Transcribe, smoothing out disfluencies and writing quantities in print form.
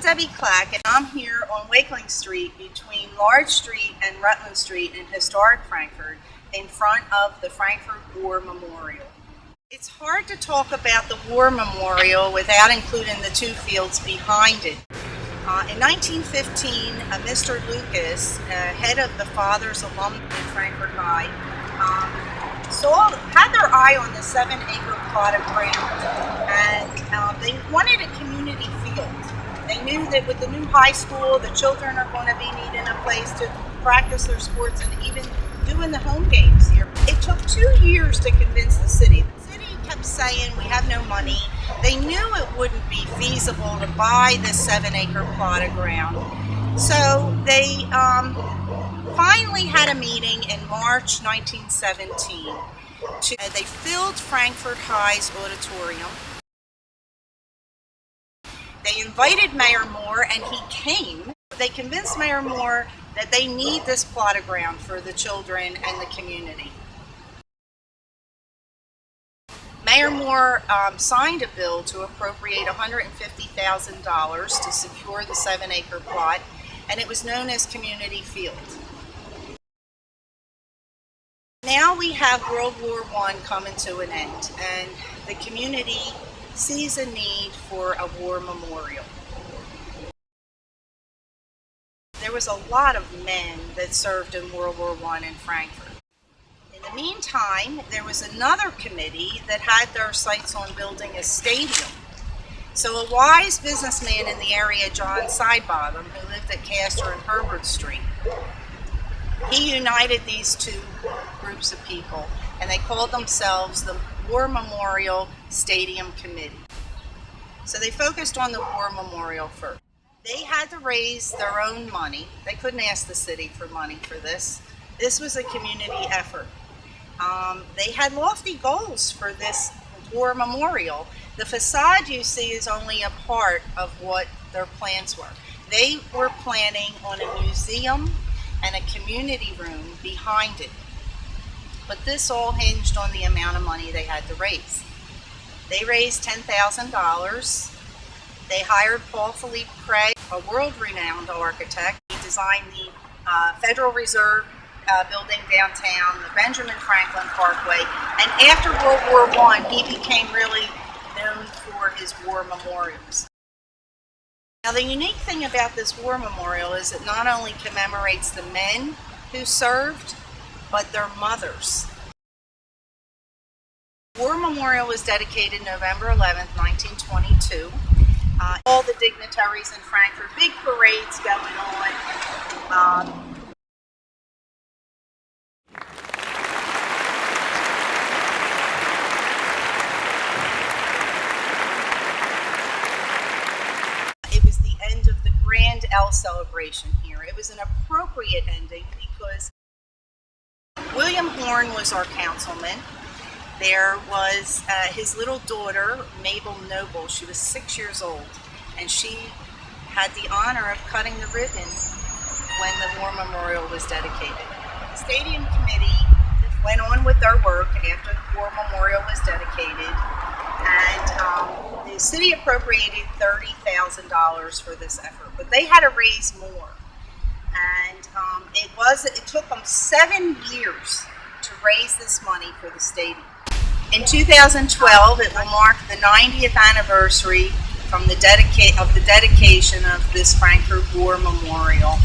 Debbie Clack, and I'm here on Wakeling Street between Large Street and Rutland Street in historic Frankfurt in front of the Frankford War Memorial. It's hard to talk about the War Memorial without including the two fields behind it. In 1915, Mr. Lucas, head of the Fathers Alumni in Frankfurt High, had their eye on the 7-acre plot of ground, and they wanted a community field. They knew that with the new high school, the children are going to be needing a place to practice their sports and even doing the home games here. It took 2 years to convince the city. The city kept saying, we have no money. They knew it wouldn't be feasible to buy this 7-acre plot of ground. So they finally had a meeting in March 1917. They filled Frankfurt High's auditorium. They invited Mayor Moore, and he came. They convinced Mayor Moore that they need this plot of ground for the children and the community. Mayor Moore signed a bill to appropriate $150,000 to secure the 7-acre plot, and it was known as Community Field. Now we have World War I coming to an end, and the community sees a need for a war memorial. There was a lot of men that served in World War I in Frankfurt. In the meantime, there was another committee that had their sights on building a stadium. So a wise businessman in the area, John Sidebottom, who lived at Castor and Herbert Street, he united these two groups of people, and they called themselves the War Memorial Stadium Committee. So they focused on the War Memorial first. They had to raise their own money. They couldn't ask the city for money for this. This was a community effort. They had lofty goals for this War Memorial. The facade you see is only a part of what their plans were. They were planning on a museum and a community room behind it. But this all hinged on the amount of money they had to raise. They raised $10,000. They hired Paul Philippe Craig, a world-renowned architect. He designed the Federal Reserve building downtown, the Benjamin Franklin Parkway, and after World War I, he became really known for his war memorials. Now, the unique thing about this war memorial is it not only commemorates the men who served, but their mothers. The War Memorial was dedicated November 11th, 1922. All the dignitaries in Frankfurt, big parades going on. It was the end of the Grand L celebration here. It was an appropriate ending because William Horn was our councilman. There was his little daughter, Mabel Noble. She was 6 years old, and she had the honor of cutting the ribbon when the War Memorial was dedicated. The Stadium Committee went on with their work after the War Memorial was dedicated, and the city appropriated $30,000 for this effort, but they had to raise more. And it took them 7 years to raise this money for the stadium. In 2012, it will mark the 90th anniversary from the dedication of this Frankfurt War Memorial.